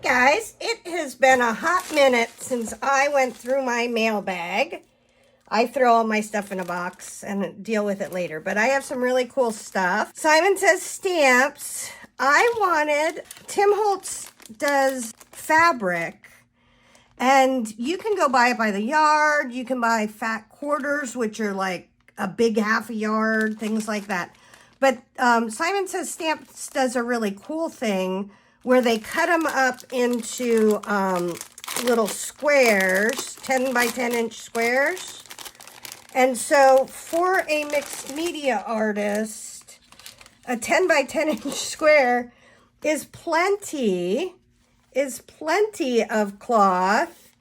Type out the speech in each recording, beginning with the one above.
Guys, it has been a hot minute since I went through my mailbag. I throw all my stuff in a box and deal with it later, but I have some really cool stuff. Simon Says stamps. Tim Holtz does fabric, and you can go buy it by the yard. You can buy fat quarters, which are like a big half a yard, things like that. But Simon Says Stamps does a really cool thing where they cut them up into little squares, 10 by 10 inch squares. And so for a mixed media artist, a 10 by 10 inch square is plenty of cloth,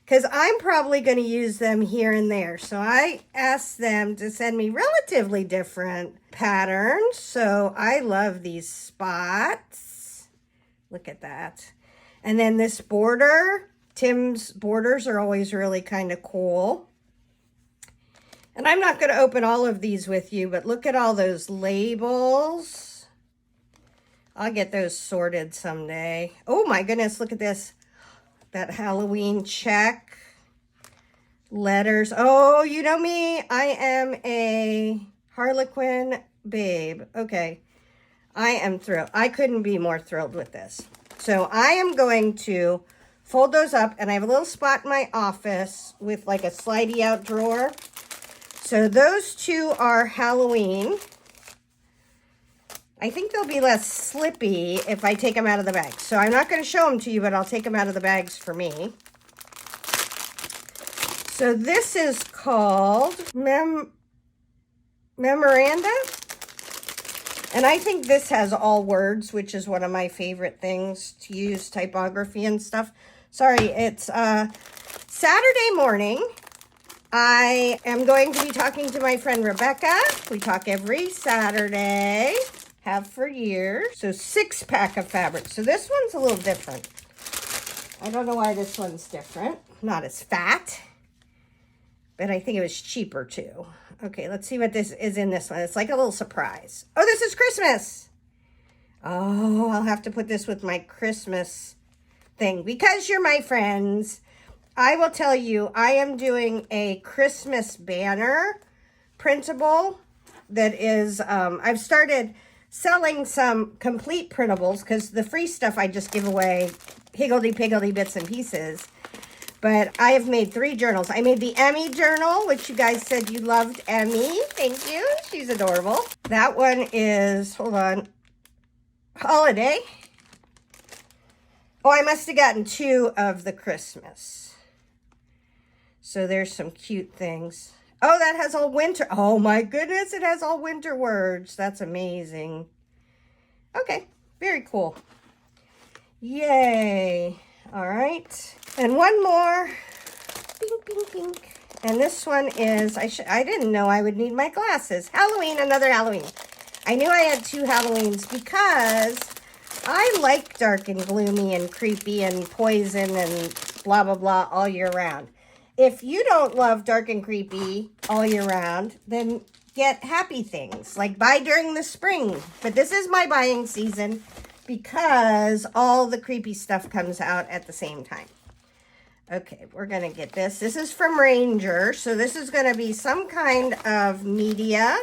because I'm probably going to use them here and there. So I asked them to send me relatively different patterns. So I love these spots. Look at that. And then this border, Tim's borders are always really kind of cool. And I'm not going to open all of these with you, but look at all those labels. I'll get those sorted someday. Oh my goodness, look at this. That Halloween check. Letters. Oh, you know me. I am a Harlequin babe. Okay. I am thrilled. I couldn't be more thrilled with this. So I am going to fold those up, and I have a little spot in my office with like a slidey out drawer. So those two are Halloween. I think they'll be less slippy if I take them out of the bag. So I'm not going to show them to you, but I'll take them out of the bags for me. So this is called Memoranda. And I think this has all words, which is one of my favorite things to use, typography and stuff. Sorry, it's Saturday morning. I am going to be talking to my friend Rebecca. We talk every Saturday, have for years. So 6-pack of fabric. So this one's a little different. I don't know why this one's different. Not as fat, but I think it was cheaper too. Okay, let's see what this is in this one. It's like a little surprise. Oh, this is Christmas. Oh, I'll have to put this with my Christmas thing. Because you're my friends, I will tell you, I am doing a Christmas banner printable that is, I've started selling some complete printables because the free stuff I just give away, higgledy-piggledy bits and pieces. But I have made 3 journals. I made the Emmy journal, which you guys said you loved Emmy. Thank you. She's adorable. That one is, hold on, holiday. Oh, I must have gotten 2 of the Christmas. So there's some cute things. Oh, that has all winter. Oh my goodness, it has all winter words. That's amazing. Okay, very cool. Yay. All right. And one more. Pink, pink, pink. And this one is, I didn't know I would need my glasses. Halloween, another Halloween. I knew I had 2 Halloweens because I like dark and gloomy and creepy and poison and blah, blah, blah all year round. If you don't love dark and creepy all year round, then get happy things, like buy during the spring. But this is my buying season because all the creepy stuff comes out at the same time. Okay, we're going to get this. This is from Ranger, so this is going to be some kind of media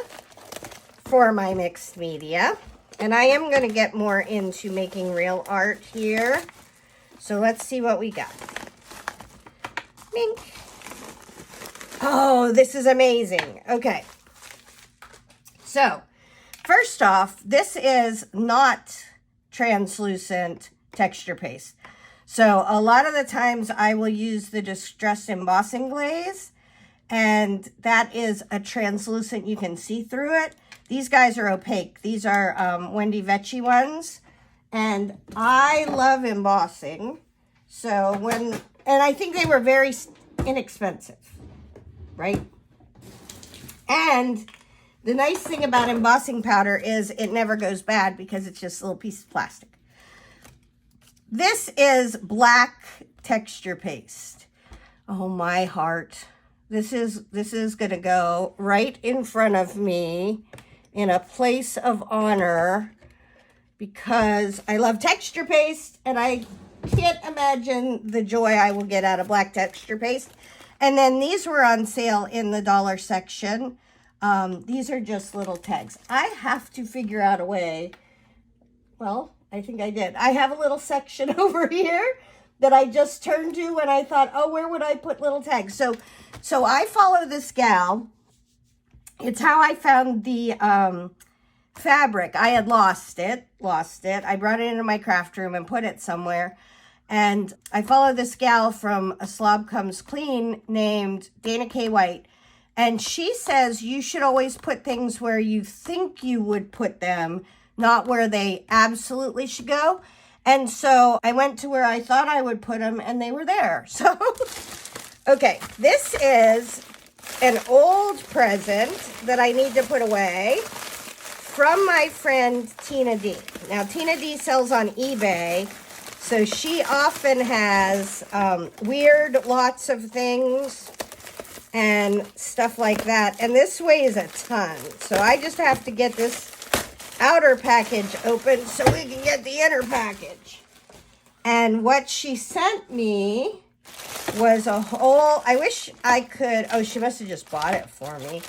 for my mixed media. And I am going to get more into making real art here. So let's see what we got. Mink. Oh, this is amazing. Okay. So, first off, this is not translucent texture paste. So, a lot of the times I will use the Distress Embossing Glaze, and that is a translucent, you can see through it. These guys are opaque. These are Wendy Vecchi ones, and I love embossing. So, and I think they were very inexpensive. Right? And the nice thing about embossing powder is it never goes bad because it's just a little piece of plastic. This is black texture paste. Oh my heart. This is going to go right in front of me in a place of honor because I love texture paste and I can't imagine the joy I will get out of black texture paste. And then these were on sale in the dollar section. These are just little tags. I have to figure out a way. Well, I think I did. I have a little section over here that I just turned to when I thought, oh, where would I put little tags? So I follow this gal. It's how I found the fabric. I had lost it. I brought it into my craft room and put it somewhere. And I follow this gal from A Slob Comes Clean named Dana K. White. And she says you should always put things where you think you would put them, not where they absolutely should go. And so I went to where I thought I would put them, and they were there. So, okay, this is an old present that I need to put away from my friend Tina D. Now, Tina D sells on eBay, so she often has weird lots of things and stuff like that. And this weighs a ton. So I just have to get this outer package open so we can get the inner package. And what she sent me was a whole, I wish I could, oh, she must have just bought it for me.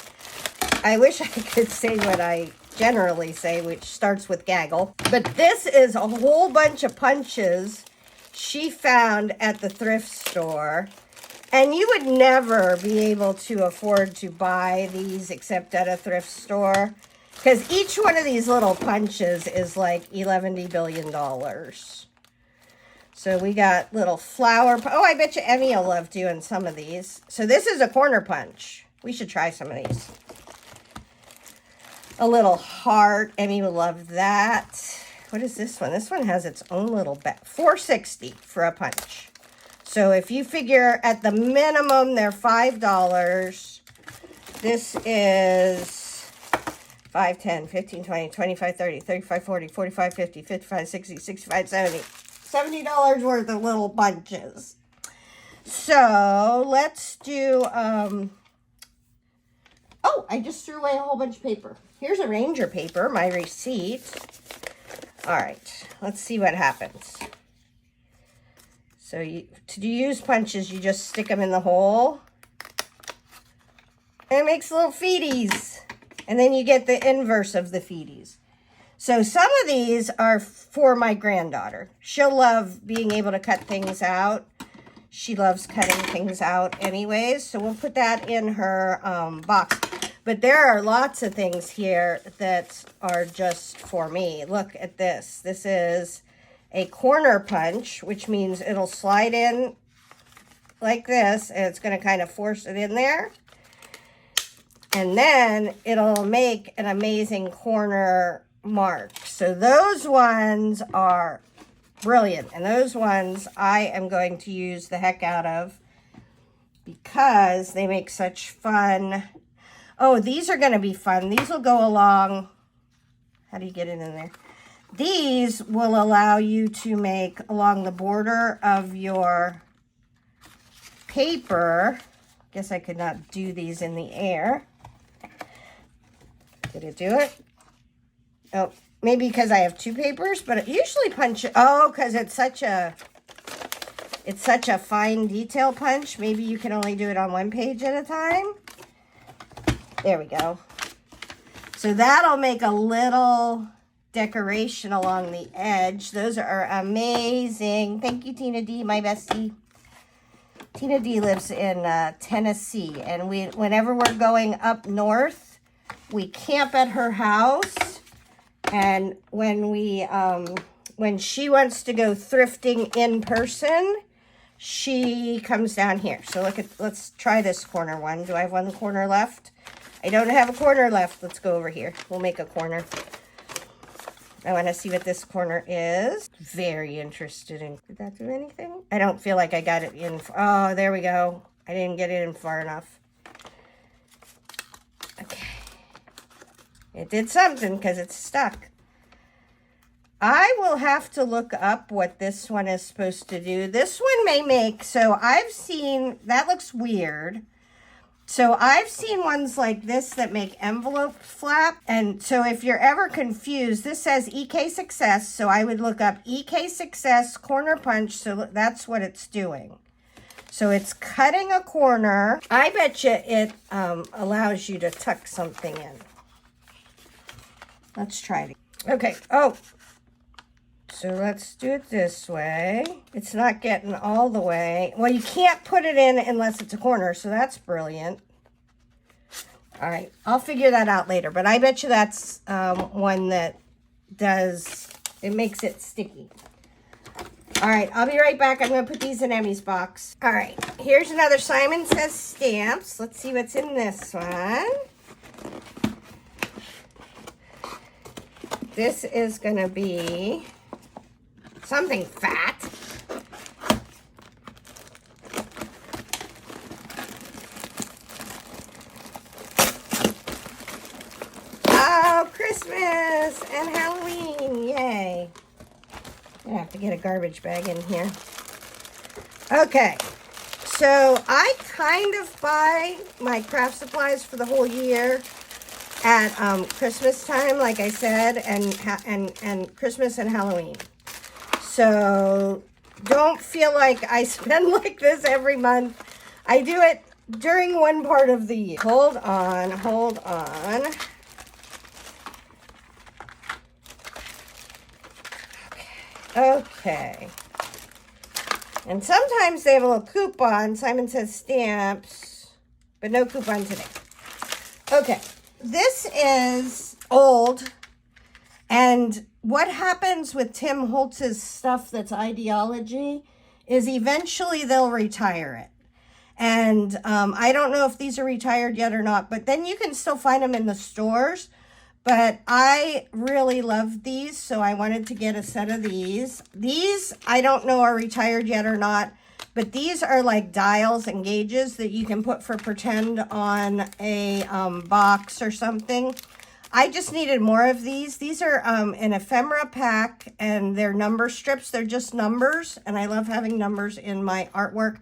I wish I could say what I generally say, which starts with gaggle. But this is a whole bunch of punches she found at the thrift store. And you would never be able to afford to buy these except at a thrift store, because each one of these little punches is like $11 billion. So we got little flower. Oh, I bet you Emmy will love doing some of these. So this is a corner punch. We should try some of these. A little heart. Emmy will love that. What is this one? This one has its own little bag. $4.60 for a punch. So if you figure at the minimum they're $5, this is 5, 10, 15, 20, 25, 30, 35, 40, 45, 50, 55, 60, 65, 70. $70 worth of little bunches. So let's do, oh, I just threw away a whole bunch of paper. Here's a Ranger paper, my receipt. All right, let's see what happens. So to use punches, you just stick them in the hole. And it makes little feeties. And then you get the inverse of the feeties. So some of these are for my granddaughter. She'll love being able to cut things out. She loves cutting things out anyways. So we'll put that in her box. But there are lots of things here that are just for me. Look at this. This is a corner punch, which means it'll slide in like this, and it's going to kind of force it in there. And then it'll make an amazing corner mark. So those ones are brilliant. And those ones I am going to use the heck out of because they make such fun. Oh, these are going to be fun. These will go along. How do you get it in there? These will allow you to make along the border of your paper. Guess I could not do these in the air. Did it do it? Oh, maybe because I have two papers, but it usually punch. Oh, because it's such a fine detail punch. Maybe you can only do it on one page at a time. There we go. So that'll make a little decoration along the edge. Those are amazing. Thank you, Tina D, my bestie. Tina D lives in Tennessee, and whenever we're going up north, we camp at her house. And when she wants to go thrifting in person, she comes down here. So let's try this corner one. Do I have one corner left? I don't have a corner left. Let's go over here. We'll make a corner. I want to see what this corner is. Very interested in. Did that do anything? I don't feel like I got it in. Oh, there we go. I didn't get it in far enough. Okay. It did something because it's stuck. I will have to look up what this one is supposed to do. This one may make, so I've seen, that looks weird. So I've seen ones like this that make envelope flap. And so if you're ever confused, this says EK Success. So I would look up EK Success corner punch. So that's what it's doing. So it's cutting a corner. I bet you it allows you to tuck something in. Let's try it. Okay. Oh, so let's do it this way. It's not getting all the way. Well, you can't put it in unless it's a corner, so that's brilliant. All right, I'll figure that out later, but I bet you that's one that does, it makes it sticky. All right, I'll be right back. I'm going to put these in Emmy's box. All right, here's another Simon Says stamps. Let's see what's in this one. This is going to be something fat. Oh, Christmas and Halloween. Yay. I'm going to have to get a garbage bag in here. Okay. So I kind of buy my craft supplies for the whole year at Christmas time, like I said, and Christmas and Halloween. So don't feel like I spend like this every month. I do it during one part of the year. Hold on, hold on. Okay. And sometimes they have a little coupon. Simon Says stamps, but no coupon today. Okay. This is old. And what happens with Tim Holtz's stuff that's Ideaology is eventually they'll retire it. And I don't know if these are retired yet or not, but then you can still find them in the stores. But I really love these, so I wanted to get a set of these. These, I don't know are retired yet or not, but these are like dials and gauges that you can put for pretend on a box or something. I just needed more of these. These are an ephemera pack, and they're number strips. They're just numbers, and I love having numbers in my artwork.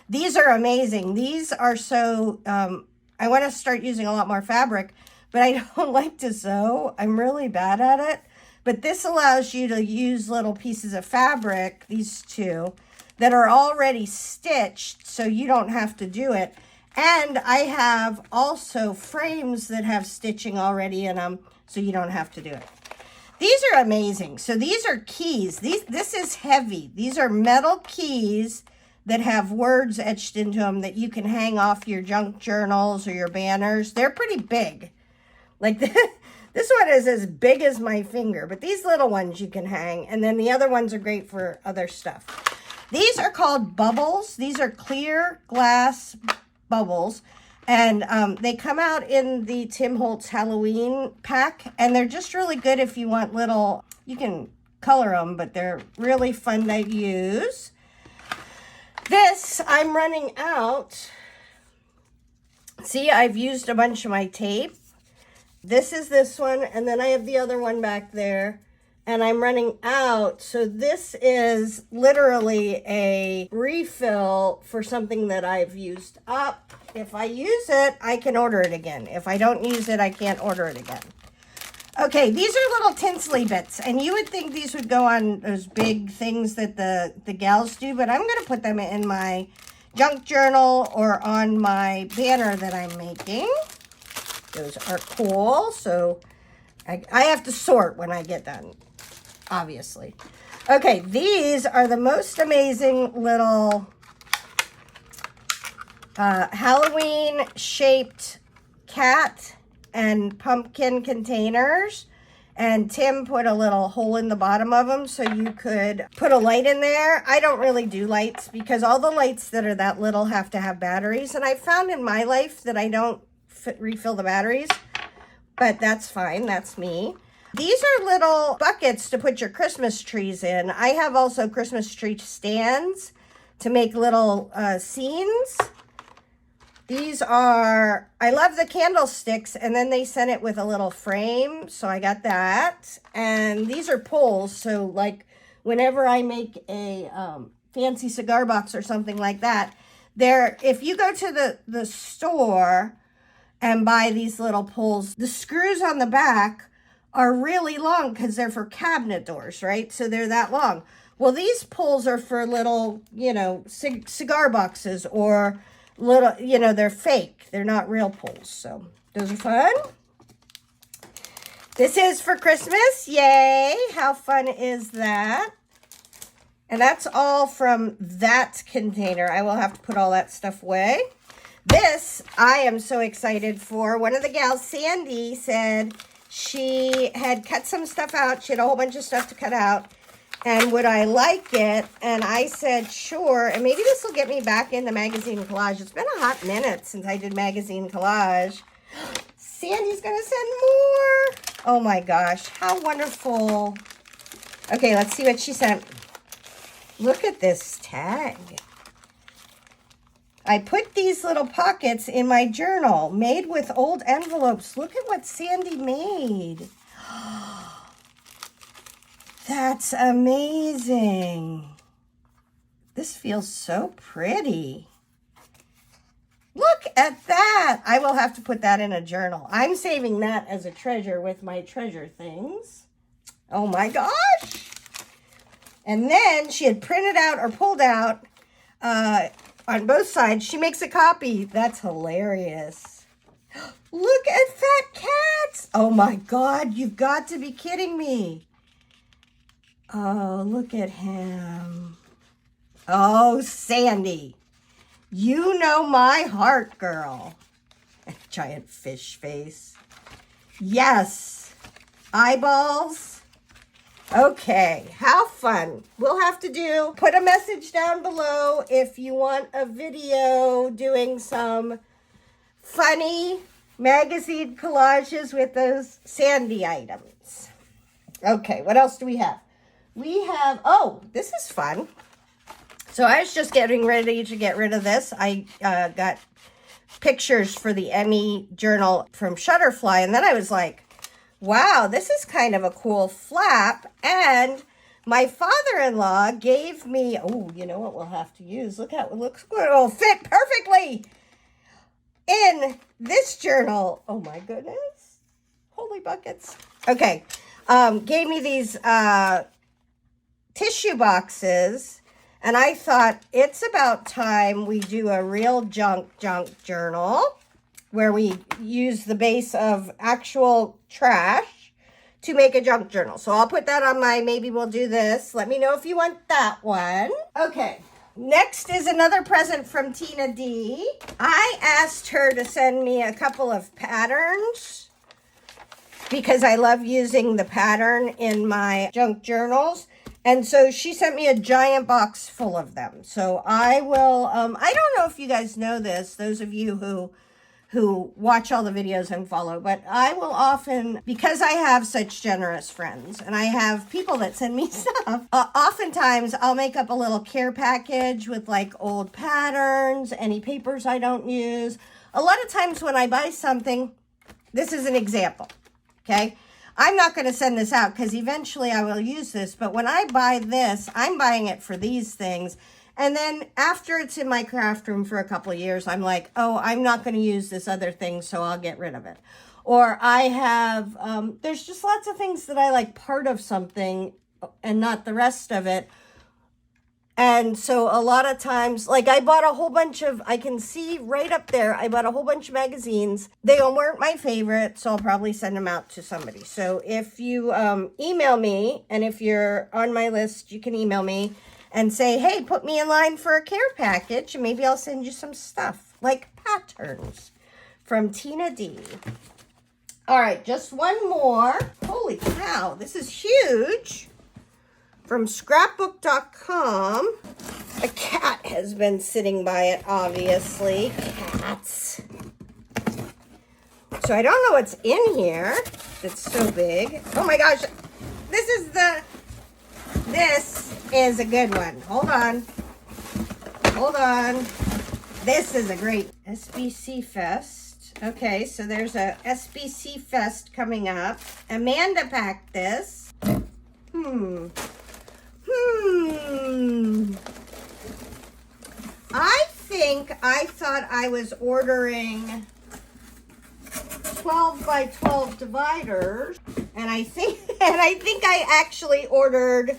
These are amazing. These are so, I want to start using a lot more fabric, but I don't like to sew. I'm really bad at it. But this allows you to use little pieces of fabric, these two, that are already stitched, so you don't have to do it. And I have also frames that have stitching already in them, so you don't have to do it. These are amazing. So these are keys. This is heavy. These are metal keys that have words etched into them that you can hang off your junk journals or your banners. They're pretty big. Like this one is as big as my finger, but these little ones you can hang. And then the other ones are great for other stuff. These are called bubbles. These are clear glass bubbles. And they come out in the Tim Holtz Halloween pack. And they're just really good if you want little, you can color them, but they're really fun to use. This, I'm running out. See, I've used a bunch of my tape. This is this one, and then I have the other one back there, and I'm running out. So this is literally a refill for something that I've used up. If I use it, I can order it again. If I don't use it, I can't order it again. Okay, these are little tinsely bits, and you would think these would go on those big things that the gals do, but I'm going to put them in my junk journal or on my banner that I'm making. Those are cool, so I have to sort when I get done, obviously. Okay, these are the most amazing little Halloween-shaped cat and pumpkin containers. And Tim put a little hole in the bottom of them so you could put a light in there. I don't really do lights because all the lights that are that little have to have batteries. And I found in my life that I don't refill the batteries, but that's fine. That's me. These are little buckets to put your Christmas trees in. I have also Christmas tree stands to make little scenes. These are, I love the candlesticks, and then they sent it with a little frame, so I got that. And these are pulls, so like whenever I make a fancy cigar box or something like that, If you go to the store and buy these little pulls, the screws on the back are really long because they're for cabinet doors, right? So they're that long. Well, these pulls are for little, you know, cigar boxes or little, you know, they're fake. They're not real pulls. So those are fun. This is for Christmas. Yay. How fun is that? And that's all from that container. I will have to put all that stuff away. This, I am so excited for. One of the gals, Sandy, said she had cut some stuff out. She had a whole bunch of stuff to cut out. And would I like it? And I said, sure. And maybe this will get me back into magazine collage. It's been a hot minute since I did magazine collage. Sandy's going to send more. Oh my gosh, how wonderful. Okay, let's see what she sent. Look at this tag. I put these little pockets in my journal made with old envelopes. Look at what Sandy made. That's amazing. This feels so pretty. Look at that. I will have to put that in a journal. I'm saving that as a treasure with my treasure things. Oh my gosh. And then she had printed out or pulled out on both sides. She makes a copy. That's hilarious. Look at Fat Cats. Oh my God, you've got to be kidding me. Oh, look at him. Oh, Sandy. You know my heart, girl. Giant fish face. Yes. Eyeballs. Okay, how fun. We'll have to put a message down below if you want a video doing some funny magazine collages with those Sandy items. Okay, what else do we have? We have, oh, this is fun. So I was just getting ready to get rid of this. I got pictures for the Emmy journal from Shutterfly, and then I was like, wow, this is kind of a cool flap. And my father-in-law gave me, oh, you know what we'll have to use? Look how it looks good. It'll fit perfectly in this journal. Oh my goodness. Holy buckets. Okay. Gave me these tissue boxes. And I thought it's about time we do a real junk journal where we use the base of actual trash to make a junk journal. So I'll put that on my maybe we'll do this. Let me know if you want that one. Okay, next is another present from Tina D. I asked her to send me a couple of patterns because I love using the pattern in my junk journals. And so she sent me a giant box full of them. So I will, I don't know if you guys know this, those of you who watch all the videos and follow, but I will often, because I have such generous friends and I have people that send me stuff, oftentimes I'll make up a little care package with like old patterns, any papers I don't use. A lot of times when I buy something, this is an example, okay? I'm not going to send this out because eventually I will use this. But when I buy this, I'm buying it for these things. And then after it's in my craft room for a couple of years, I'm like, oh, I'm not going to use this other thing, so I'll get rid of it. Or I have, there's just lots of things that I like part of something and not the rest of it. And so a lot of times, like I bought a whole bunch of, I can see right up there, I bought a whole bunch of magazines. They weren't my favorite, so I'll probably send them out to somebody. So if you email me, and if you're on my list, you can email me and say, hey, put me in line for a care package, and maybe I'll send you some stuff, like patterns from Tina D. All right, just one more. Holy cow, this is huge. From scrapbook.com. A cat has been sitting by it, obviously. Cats. So I don't know what's in here. It's so big. Oh my gosh. This is a good one. Hold on. Hold on. This is a great SBC Fest. Okay, so there's a SBC Fest coming up. Amanda packed this. I I thought I was ordering 12 by 12 dividers, and I think I actually ordered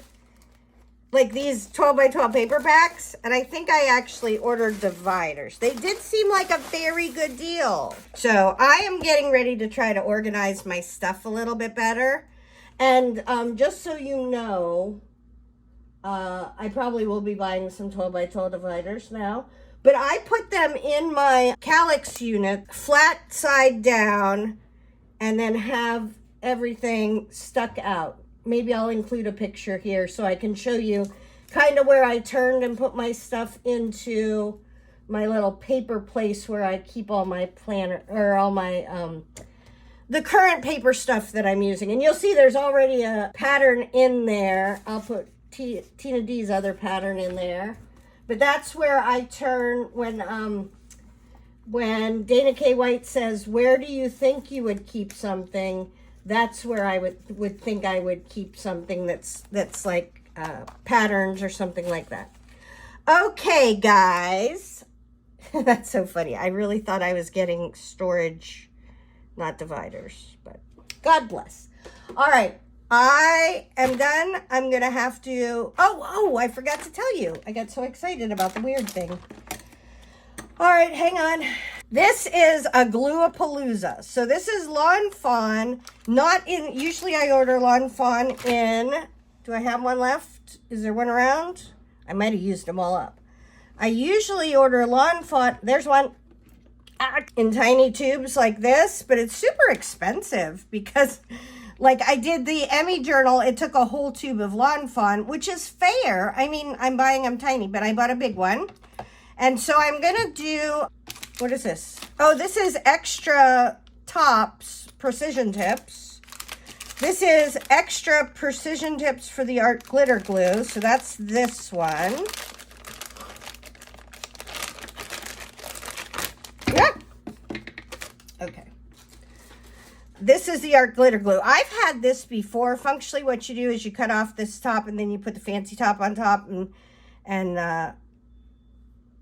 like these 12 by 12 paper packs, and I think I actually ordered dividers. They did seem like a very good deal. So I am getting ready to try to organize my stuff a little bit better. And just so you know, I probably will be buying some 12 by 12 dividers now. But I put them in my calyx unit, flat side down, and then have everything stuck out. Maybe I'll include a picture here so I can show you kind of where I turned and put my stuff into my little paper place where I keep all my planner, or all my, the current paper stuff that I'm using. And you'll see there's already a pattern in there. I'll put Tina D's other pattern in there. But that's where I turn when Dana K. White says, where do you think you would keep something? That's where I would think I would keep something that's like patterns or something like that. Okay, guys. That's so funny. I really thought I was getting storage, not dividers, but God bless. All right. I am done. I'm going to have to... Oh, I forgot to tell you. I got so excited about the weird thing. All right, hang on. This is a Glue-a-Palooza. So this is Lawn Fawn, not in... Usually I order Lawn Fawn in... Do I have one left? Is there one around? I might have used them all up. I usually order Lawn Fawn... There's one. In tiny tubes like this, but it's super expensive because... Like I did the Emmy Journal, it took a whole tube of Lawn Fawn, which is fair. I mean, I'm buying them tiny, but I bought a big one. And so I'm going to do, what is this? Oh, this is Extra Tops Precision Tips. This is Extra Precision Tips for the Art Glitter Glue. So that's this one. Yeah. Okay. This is the Art Glitter Glue. I've had this before. Functionally, what you do is you cut off this top and then you put the fancy top on top and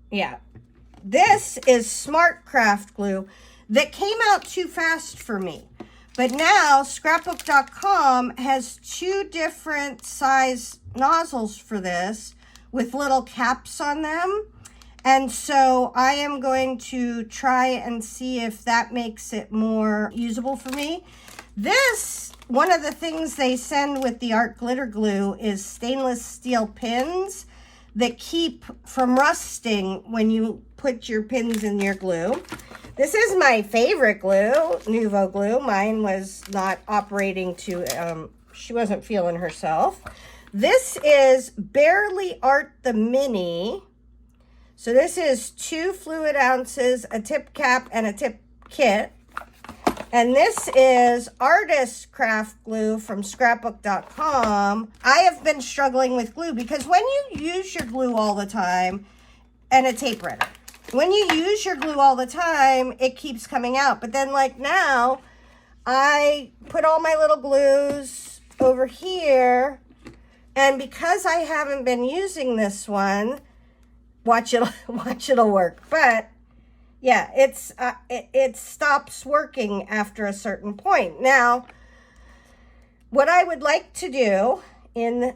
yeah. This is Smart Craft Glue that came out too fast for me. But now scrapbook.com has 2 different size nozzles for this with little caps on them. And so I am going to try and see if that makes it more usable for me. This, one of the things they send with the Art Glitter Glue is stainless steel pins that keep from rusting when you put your pins in your glue. This is my favorite glue, Nuvo glue. Mine was not operating to, she wasn't feeling herself. This is Barely Art the Mini. So this is 2 fluid ounces, a tip cap, and a tip kit. And this is Artist Craft Glue from scrapbook.com. I have been struggling with glue because when you use your glue all the time, and a tape runner, when you use your glue all the time, it keeps coming out. But then like now, I put all my little glues over here, and because I haven't been using this one, watch it'll work. But yeah, it stops working after a certain point. Now, what I would like to do in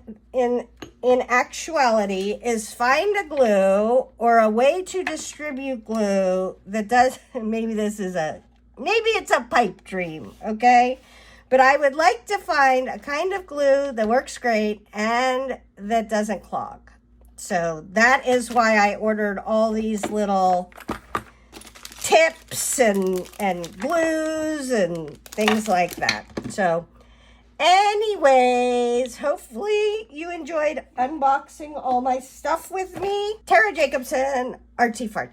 actuality is find a glue or a way to distribute glue that does, maybe it's a pipe dream, okay? But I would like to find a kind of glue that works great and that doesn't clog. So that is why I ordered all these little tips and glues and things like that. So anyways, hopefully you enjoyed unboxing all my stuff with me. Tara Jacobson, Artsy Fartsy.